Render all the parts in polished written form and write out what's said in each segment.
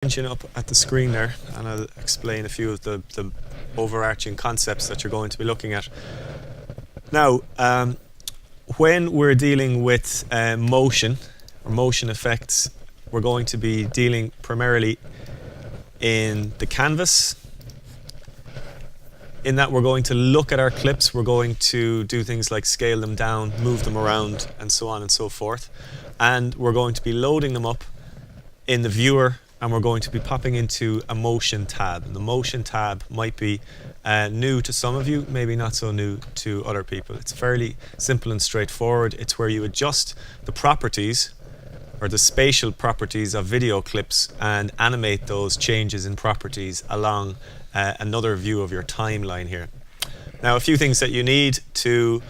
attention up at the screen there, and I'll explain a few of the overarching concepts that you're going to be looking at. Now, when we're dealing with motion or motion effects, we're going to be dealing primarily in the canvas. In that we're going to look at our clips, we're going to do things like scale them down, move them around, and so on and so forth. And we're going to be loading them up in the viewer, and we're going to be popping into a motion tab. And the motion tab might be new to some of you, maybe not so new to other people. It's fairly simple and straightforward. It's where you adjust the properties or the spatial properties of video clips and animate those changes in properties along another view of your timeline here. Now, a few things that you need to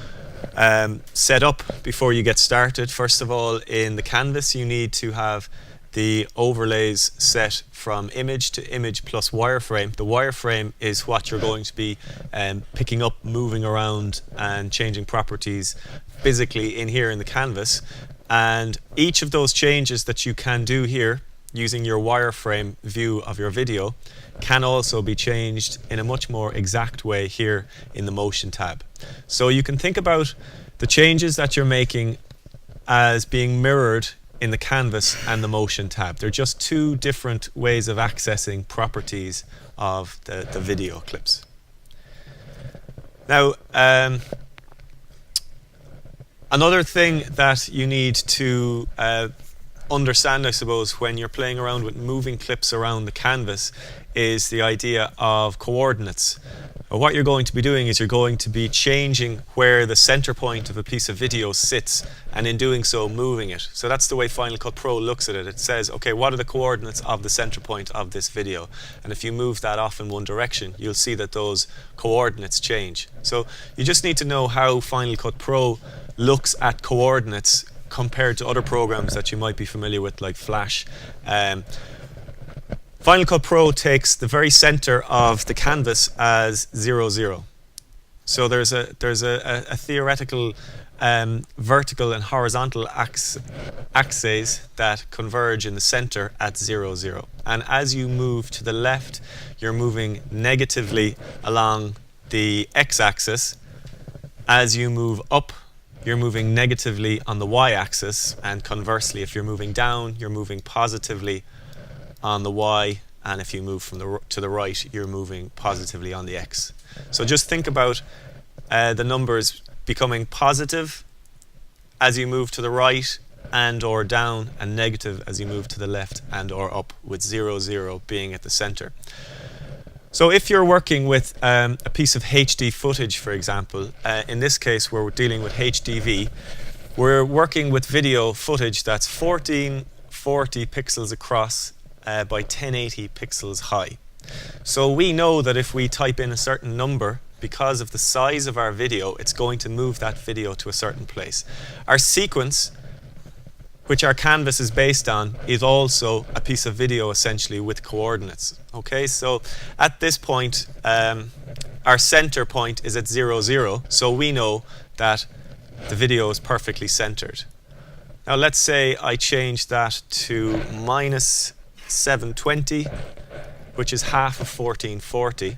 set up before you get started. First of all, in the canvas, you need to have the overlays set from image to image plus wireframe. The wireframe is what you're going to be picking up, moving around and changing properties physically in here in the canvas. And each of those changes that you can do here using your wireframe view of your video can also be changed in a much more exact way here in the motion tab. So you can think about the changes that you're making as being mirrored in the canvas and the motion tab. They're just two different ways of accessing properties of the video clips. Now, another thing that you need to understand, I suppose, when you're playing around with moving clips around the canvas is the idea of coordinates. What you're going to be doing is you're going to be changing where the center point of a piece of video sits, and in doing so moving it. So that's the way Final Cut Pro looks at it. It says, okay, what are the coordinates of the center point of this video? And if you move that off in one direction, you'll see that those coordinates change. So you just need to know how Final Cut Pro looks at coordinates compared to other programs that you might be familiar with, like Flash. Final Cut Pro takes the very center of the canvas as 0, 0. So there's a theoretical vertical and horizontal axes that converge in the center at 0, 0. And as you move to the left, you're moving negatively along the x-axis. As you move up, you're moving negatively on the y-axis, and conversely, if you're moving down, you're moving positively on the y, and if you move from to the right, you're moving positively on the x. So just think about the numbers becoming positive as you move to the right and or down, and negative as you move to the left and or up, with 0, 0 being at the center. So if you're working with a piece of HD footage, for example, in this case we're dealing with HDV, we're working with video footage that's 1440 pixels across by 1080 pixels high. So we know that if we type in a certain number, because of the size of our video, it's going to move that video to a certain place. Our sequence, which our canvas is based on, is also a piece of video essentially with coordinates. Okay, so at this point, our center point is at 0, 0, so we know that the video is perfectly centered. Now let's say I change that to minus 720, which is half of 1440.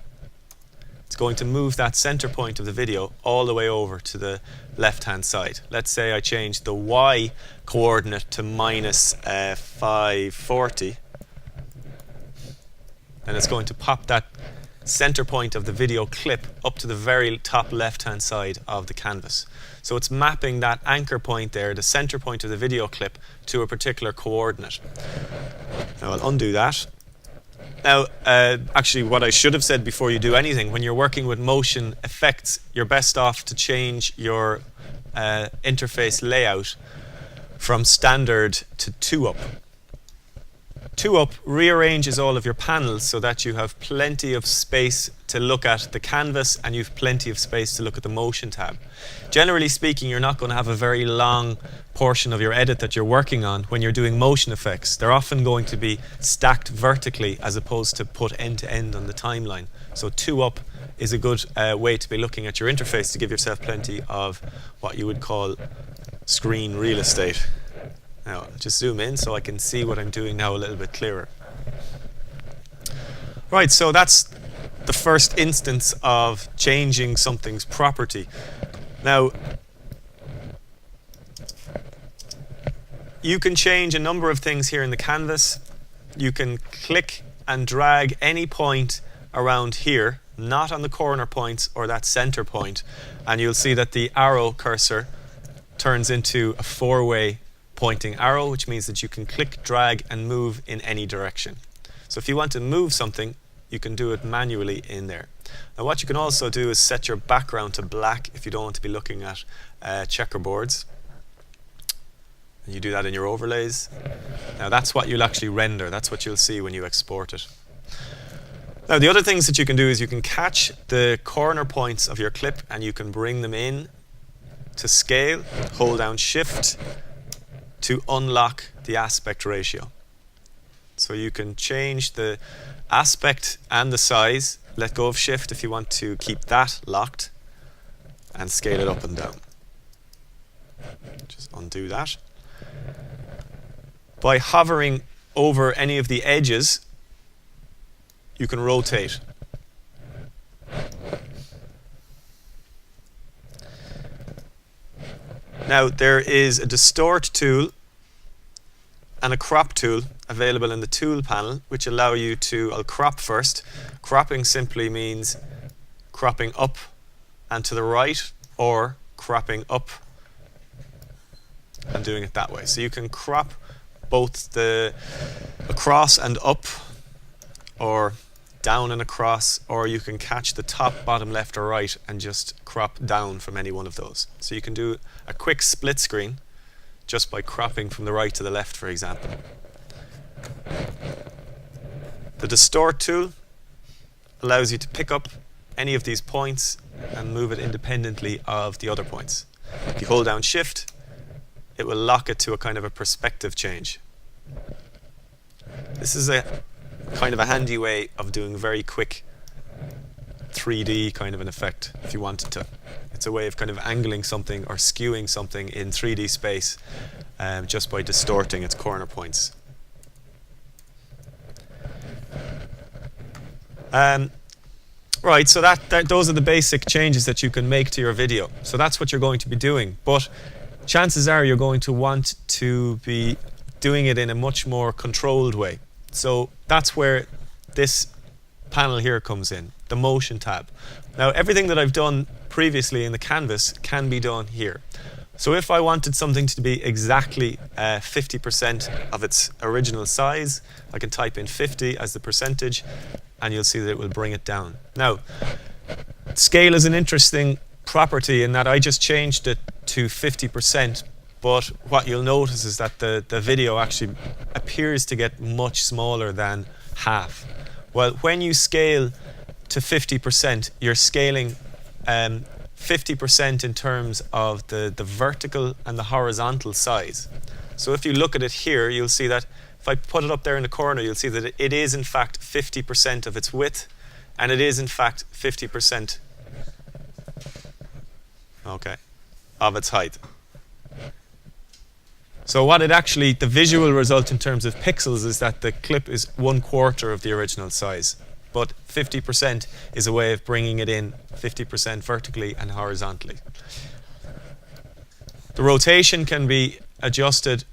It's going to move that center point of the video all the way over to the left-hand side. Let's say I change the y coordinate to minus 540. And it's going to pop that center point of the video clip up to the very top left-hand side of the canvas. So it's mapping that anchor point there, the center point of the video clip, to a particular coordinate. Now I'll undo that. Now, actually, what I should have said before you do anything, when you're working with motion effects, you're best off to change your interface layout from standard to 2-up. 2-up rearranges all of your panels so that you have plenty of space to look at the canvas and you have plenty of space to look at the motion tab. Generally speaking, you're not going to have a very long portion of your edit that you're working on when you're doing motion effects. They're often going to be stacked vertically as opposed to put end to end on the timeline. So 2-up is a good way to be looking at your interface to give yourself plenty of what you would call screen real estate. Now, just zoom in so I can see what I'm doing now a little bit clearer. Right, so that's the first instance of changing something's property. Now, you can change a number of things here in the canvas. You can click and drag any point around here, not on the corner points or that center point, and you'll see that the arrow cursor turns into a four-way pointing arrow, which means that you can click, drag, and move in any direction. So if you want to move something, you can do it manually in there. Now what you can also do is set your background to black if you don't want to be looking at checkerboards. And you do that in your overlays. Now that's what you'll actually render. That's what you'll see when you export it. Now the other things that you can do is you can catch the corner points of your clip and you can bring them in to scale. Hold down Shift to unlock the aspect ratio. So you can change the aspect and the size. Let go of Shift if you want to keep that locked and scale it up and down. Just undo that. By hovering over any of the edges, you can rotate. Now there is a distort tool and a crop tool available in the tool panel, which allow you to, I'll crop first. Cropping simply means cropping up and to the right, or cropping up and doing it that way. So you can crop both the across and up, or down and across, or you can catch the top, bottom, left or right and just crop down from any one of those. So you can do a quick split screen just by cropping from the right to the left, for example. The distort tool allows you to pick up any of these points and move it independently of the other points. If you hold down Shift, it will lock it to a kind of a perspective change. This is a kind of a handy way of doing very quick 3D kind of an effect if you wanted to. It's a way of kind of angling something or skewing something in 3D space just by distorting its corner points. Right, so those are the basic changes that you can make to your video. So that's what you're going to be doing. But chances are you're going to want to be doing it in a much more controlled way. So that's where this panel here comes in, the motion tab. Now everything that I've done previously in the canvas can be done here. So if I wanted something to be exactly 50% of its original size, I can type in 50 as the percentage and you'll see that it will bring it down. Now, scale is an interesting property in that I just changed it to 50%, but what you'll notice is that the video actually appears to get much smaller than half. Well, when you scale to 50%, you're scaling 50% in terms of the vertical and the horizontal size. So if you look at it here, you'll see that if I put it up there in the corner, you'll see that it is in fact 50% of its width, and it is in fact 50% of its height. So what it actually, the visual result in terms of pixels is that the clip is 1/4 of the original size. But 50% is a way of bringing it in 50% vertically and horizontally. The rotation can be adjusted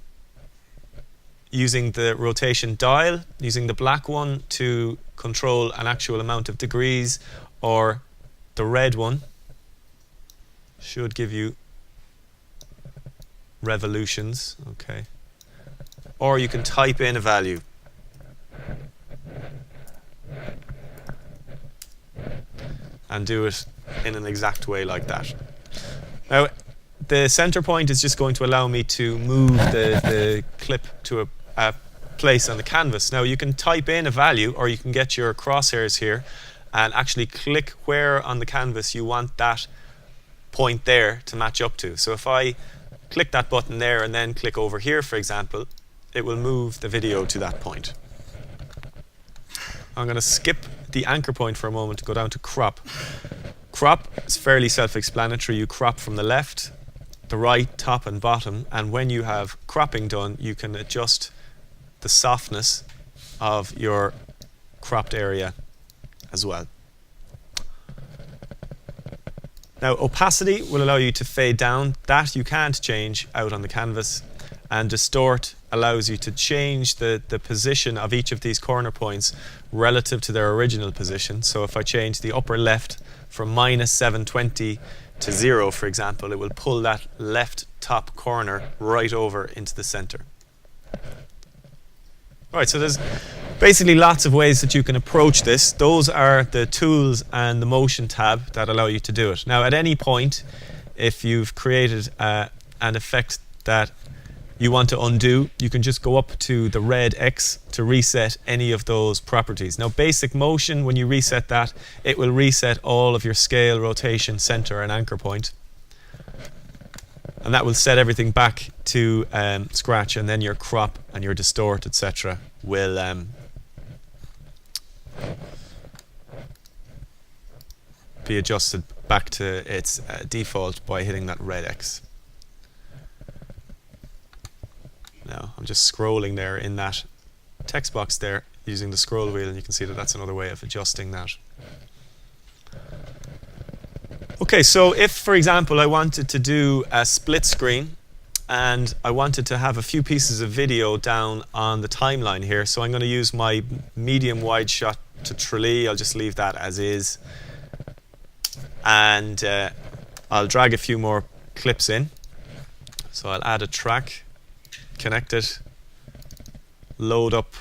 using the rotation dial, using the black one to control an actual amount of degrees, or the red one should give you revolutions, okay. Or you can type in a value. And do it in an exact way like that. Now, the center point is just going to allow me to move the clip to a place on the canvas. Now, you can type in a value, or you can get your crosshairs here and actually click where on the canvas you want that point there to match up to. So if I click that button there and then click over here, for example, it will move the video to that point. I'm going to skip the anchor point for a moment to go down to crop. Crop is fairly self-explanatory. You crop from the left, the right, top and bottom, and when you have cropping done, you can adjust the softness of your cropped area as well. Now, opacity will allow you to fade down. That you can't change out on the canvas. And distort allows you to change the position of each of these corner points relative to their original position. So if I change the upper left from -720 to 0, for example, it will pull that left top corner right over into the center. All right, so there's basically lots of ways that you can approach this. Those are the tools and the motion tab that allow you to do it. Now, at any point, if you've created an effect that you want to undo, you can just go up to the red X to reset any of those properties. Now, basic motion, when you reset that, it will reset all of your scale, rotation, center, and anchor point. And that will set everything back to scratch, and then your crop and your distort, etc., will be adjusted back to its default by hitting that red X. Now, I'm just scrolling there in that text box there using the scroll wheel, and you can see that that's another way of adjusting that. Okay, so if, for example, I wanted to do a split screen and I wanted to have a few pieces of video down on the timeline here, so I'm going to use my medium wide shot to Tralee. I'll just leave that as is. And I'll drag a few more clips in. So I'll add a track, connect it, load up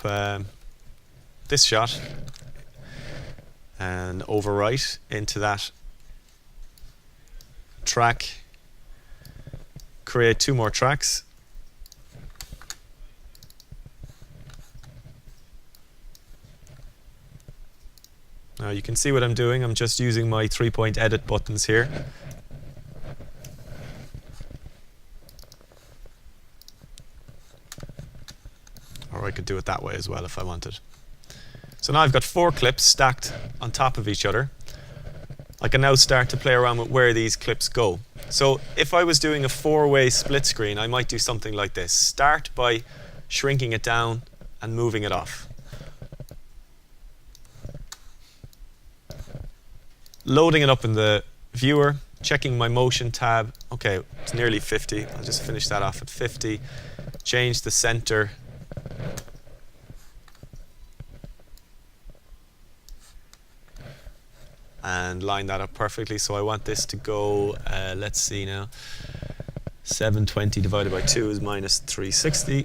this shot, and overwrite into that track, create 2 more tracks. Now you can see what I'm doing. I'm just using my 3-point edit buttons here. Or I could do it that way as well if I wanted. So now I've got 4 clips stacked on top of each other. I can now start to play around with where these clips go. So if I was doing a 4-way split screen, I might do something like this. Start by shrinking it down and moving it off. Loading it up in the viewer, checking my motion tab. Okay, it's nearly 50. I'll just finish that off at 50. Change the center. And line that up perfectly. So I want this to go, let's see now, 720 divided by 2 is -360.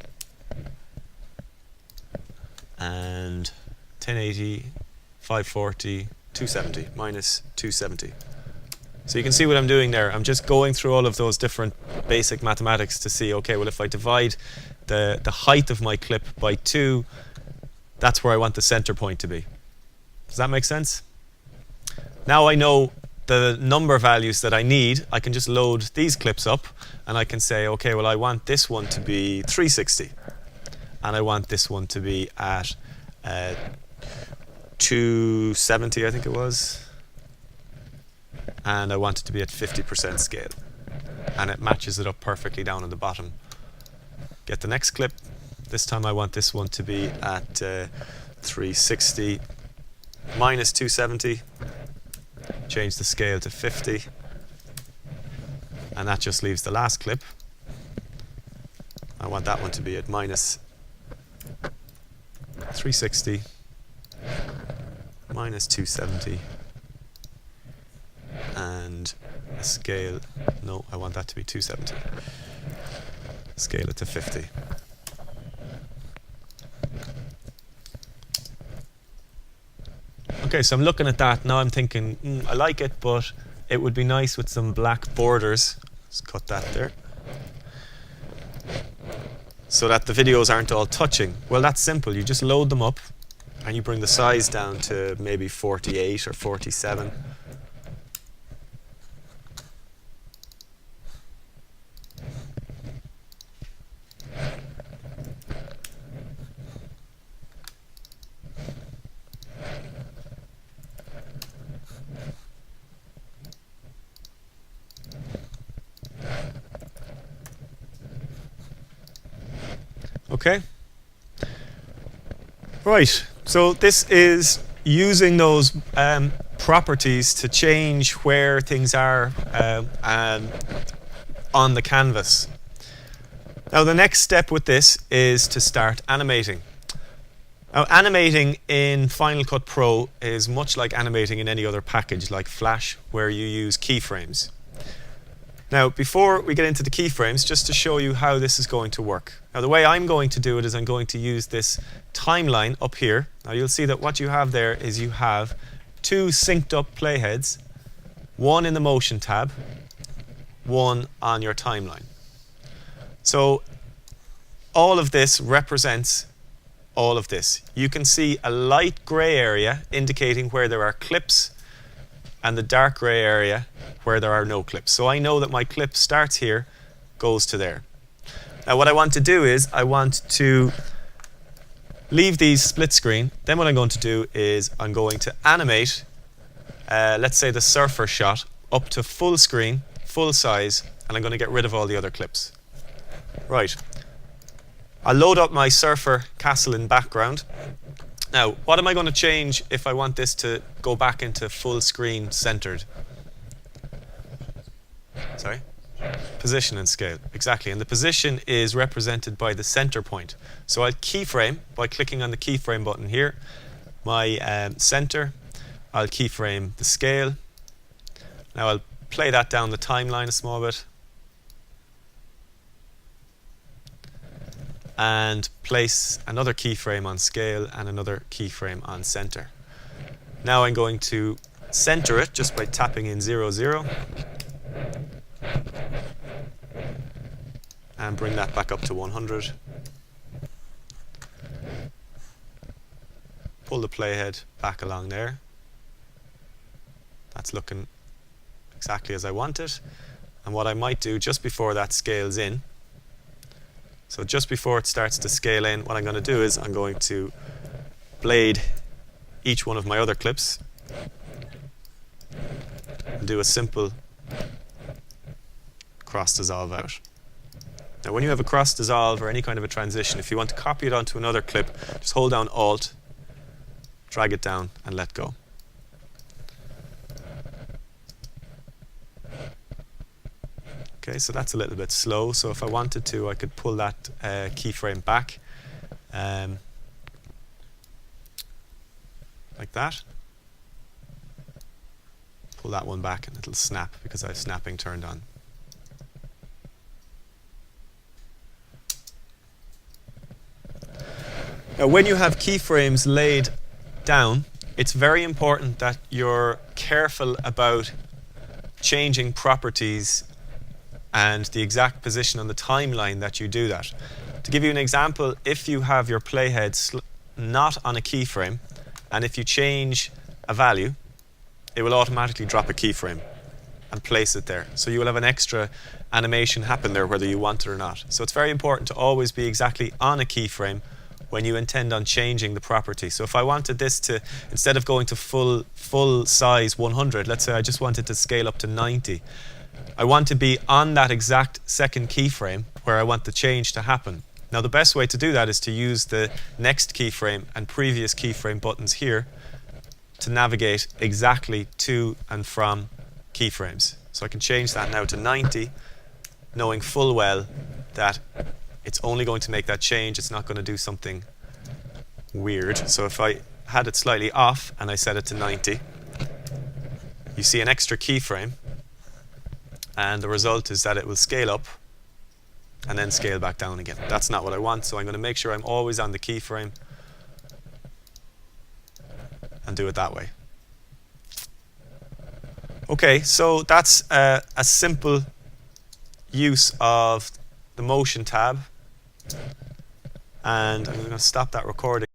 And 1080, 540, 270, -270. So you can see what I'm doing there. I'm just going through all of those different basic mathematics to see, okay, well, if I divide the height of my clip by 2, that's where I want the center point to be. Does that make sense? Now I know the number values that I need. I can just load these clips up and I can say, okay, well, I want this one to be 360 and I want this one to be at 270, I think it was, and I want it to be at 50% scale, and it matches it up perfectly down on the bottom. Get the next clip. This time I want this one to be at 360 -270. Change the scale to 50, and that just leaves the last clip. I want that one to be at -360 -270, and a scale, no, I want that to be 270. Scale it to 50. Okay, so I'm looking at that now. I'm thinking, I like it, but it would be nice with some black borders. Let's cut that there, so that the videos aren't all touching. Well, that's simple. You just load them up, and you bring the size down to maybe 48 or 47. Okay. Right. So this is using those properties to change where things are on the canvas. Now the next step with this is to start animating. Now animating in Final Cut Pro is much like animating in any other package like Flash, where you use keyframes. Now before we get into the keyframes, just to show you how this is going to work. Now the way I'm going to do it is I'm going to use this timeline up here. Now you'll see that what you have there is you have two synced up playheads, one in the motion tab, one on your timeline. So all of this represents all of this. You can see a light gray area indicating where there are clips and the dark gray area where there are no clips. So I know that my clip starts here, goes to there. Now what I want to do is I want to leave these split screen. Then what I'm going to do is I'm going to animate, let's say the surfer shot, up to full screen, full size, and I'm going to get rid of all the other clips. Right. I'll load up my surfer castle in background. Now, what am I going to change if I want this to go back into full screen centered? Sorry? Position and scale, exactly. And the position is represented by the center point. So I'll keyframe by clicking on the keyframe button here. My center, I'll keyframe the scale. Now I'll play that down the timeline a small bit. And place another keyframe on scale and another keyframe on center. Now I'm going to center it just by tapping in 0, 0. And bring that back up to 100. Pull the playhead back along there. That's looking exactly as I want it. And what I might do just before that scales in, so just before it starts to scale in, what I'm going to do is I'm going to blade each one of my other clips and do a simple cross dissolve out. Now when you have a cross dissolve or any kind of a transition, if you want to copy it onto another clip, just hold down Alt, drag it down and let go. Okay, so that's a little bit slow, so if I wanted to, I could pull that keyframe back like that. Pull that one back and it'll snap because I have snapping turned on. Now when you have keyframes laid down, it's very important that you're careful about changing properties and the exact position on the timeline that you do that. To give you an example, if you have your playhead not on a keyframe, and if you change a value, it will automatically drop a keyframe and place it there. So you will have an extra animation happen there whether you want it or not. So it's very important to always be exactly on a keyframe when you intend on changing the property. So if I wanted this to, instead of going to full size 100, let's say I just wanted to scale up to 90, I want to be on that exact second keyframe where I want the change to happen. Now the best way to do that is to use the next keyframe and previous keyframe buttons here to navigate exactly to and from keyframes. So I can change that now to 90, knowing full well that it's only going to make that change, it's not going to do something weird. So if I had it slightly off and I set it to 90, you see an extra keyframe, and the result is that it will scale up and then scale back down again. That's not what I want, so I'm going to make sure I'm always on the keyframe and do it that way. Okay, so that's a simple use of the motion tab, and I'm going to stop that recording.